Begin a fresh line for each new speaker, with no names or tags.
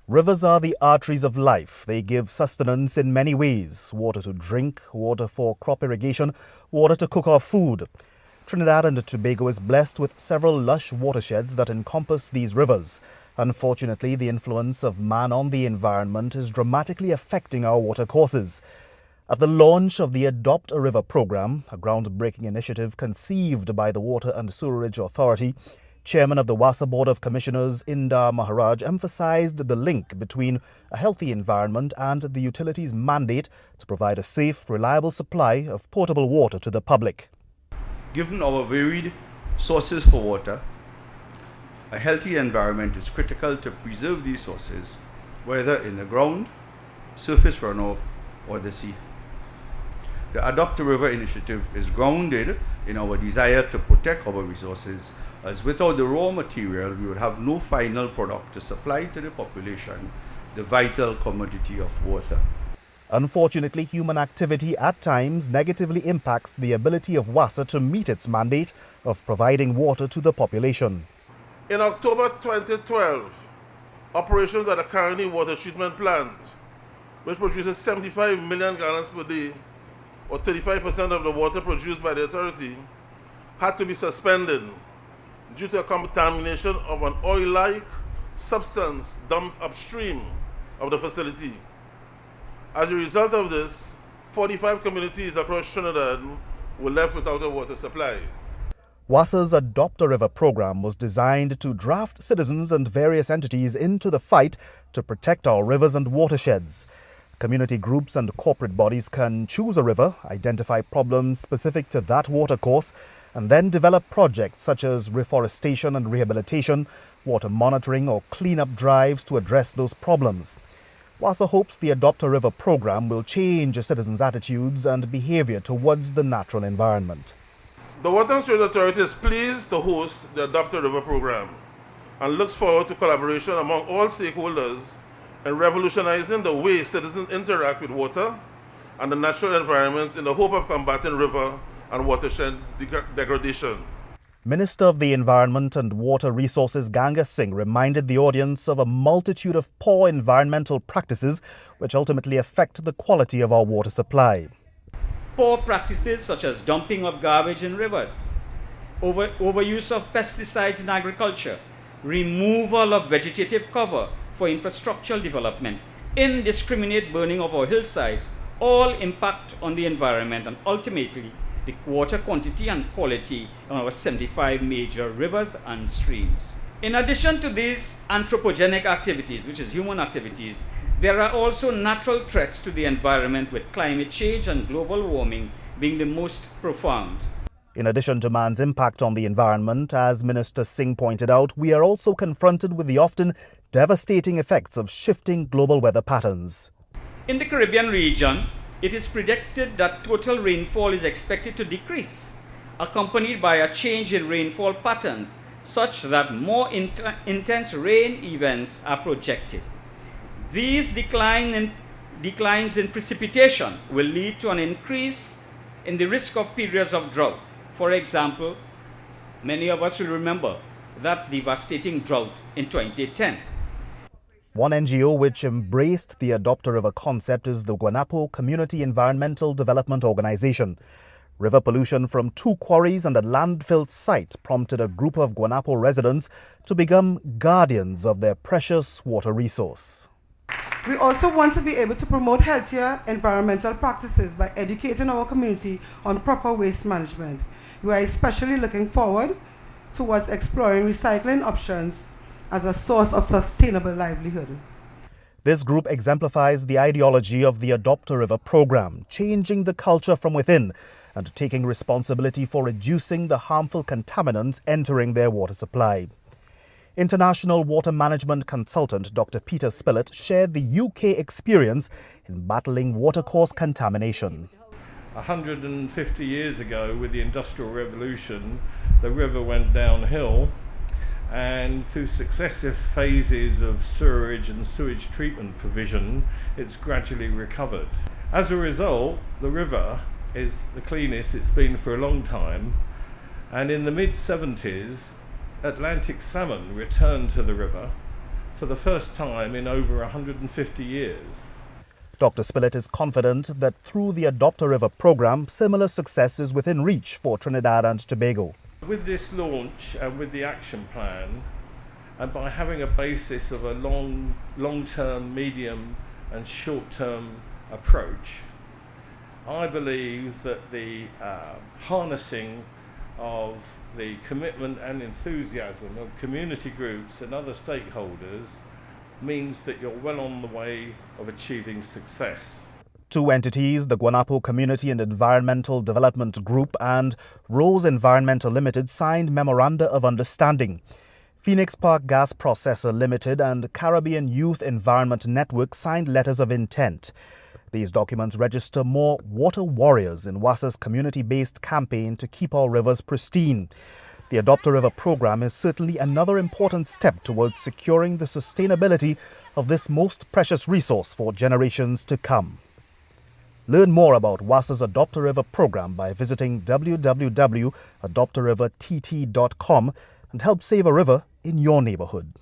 Rivers are the arteries of life. They give sustenance in many ways: water to drink, water for crop irrigation, water to cook our food. Trinidad and Tobago is blessed with several lush watersheds that encompass these rivers. Unfortunately, the influence of man on the environment is dramatically affecting our watercourses. At the launch of the Adopt a River program, a groundbreaking initiative conceived by the Water and Sewerage Authority, Chairman of the WASA Board of Commissioners, Indar Maharaj, emphasized the link between a healthy environment and the utility's mandate to provide a safe, reliable supply of potable water to the public.
Given our varied sources for water, a healthy environment is critical to preserve these sources, whether in the ground, surface runoff, or the sea. The Adopt a River initiative is grounded in our desire to protect our resources, as without the raw material we would have no final product to supply to the population, the vital commodity of water.
Unfortunately, human activity at times negatively impacts the ability of WASA to meet its mandate of providing water to the population.
In October 2012, operations at the Caroni Water Treatment Plant, which produces 75 million gallons per day, or 35% of the water produced by the authority, had to be suspended due to a contamination of an oil-like substance dumped upstream of the facility. As a result of this, 45 communities across Trinidad were left without a water supply.
WASA's Adopt a River program was designed to draft citizens and various entities into the fight to protect our rivers and watersheds. Community groups and corporate bodies can choose a river, identify problems specific to that watercourse, and then develop projects such as reforestation and rehabilitation, water monitoring or cleanup drives to address those problems. WASA hopes the Adopt a River program will change citizens' attitudes and behavior towards the natural environment.
The Water and Sewerage Authority is pleased to host the Adopt a River program and looks forward to collaboration among all stakeholders in revolutionizing the way citizens interact with water and the natural environments in the hope of combating river and watershed degradation.
Minister of the Environment and Water Resources Ganga Singh reminded the audience of a multitude of poor environmental practices which ultimately affect the quality of our water supply.
Poor practices such as dumping of garbage in rivers, overuse of pesticides in agriculture, removal of vegetative cover for infrastructural development, indiscriminate burning of our hillsides, all impact on the environment and ultimately the water quantity and quality on our 75 major rivers and streams. In addition to these anthropogenic activities, which is human activities, there are also natural threats to the environment, with climate change and global warming being the most profound.
In addition to man's impact on the environment, as Minister Singh pointed out, we are also confronted with the often devastating effects of shifting global weather patterns.
In the Caribbean region, it is predicted that total rainfall is expected to decrease, accompanied by a change in rainfall patterns such that more intense rain events are projected. These declines in precipitation will lead to an increase in the risk of periods of drought. For example, many of us will remember that devastating drought in 2010.
One NGO which embraced the Adopt a River concept is the Guanapo Community Environmental Development Organization. River pollution from 2 quarries and a landfill site prompted a group of Guanapo residents to become guardians of their precious water resource.
We also want to be able to promote healthier environmental practices by educating our community on proper waste management. We are especially looking forward towards exploring recycling options as a source of sustainable livelihood.
This group exemplifies the ideology of the Adopt a River program, changing the culture from within and taking responsibility for reducing the harmful contaminants entering their water supply. International water management consultant Dr. Peter Spillett shared the UK experience in battling watercourse contamination.
150 years ago, with the Industrial Revolution, the river went downhill, and through successive phases of sewerage and sewage treatment provision, it's gradually recovered. As a result, the river is the cleanest it's been for a long time, and in the mid-70s, Atlantic salmon returned to the river for the first time in over 150 years.
Dr. Spillett is confident that through the Adopt a River program, similar success is within reach for Trinidad and Tobago.
With this launch and with the action plan, and by having a basis of a long-term, medium and short-term approach, I believe that the harnessing of the commitment and enthusiasm of community groups and other stakeholders means that you're well on the way of achieving success.
Two entities, the Guanapo Community and Environmental Development Group and Rose Environmental Limited, signed Memoranda of Understanding. Phoenix Park Gas Processor Limited and Caribbean Youth Environment Network signed letters of intent. These documents register more water warriors in WASA's community-based campaign to keep our rivers pristine. The Adopt a River program is certainly another important step towards securing the sustainability of this most precious resource for generations to come. Learn more about WASA's Adopt a River program by visiting www.adoptorivertt.com and help save a river in your neighborhood.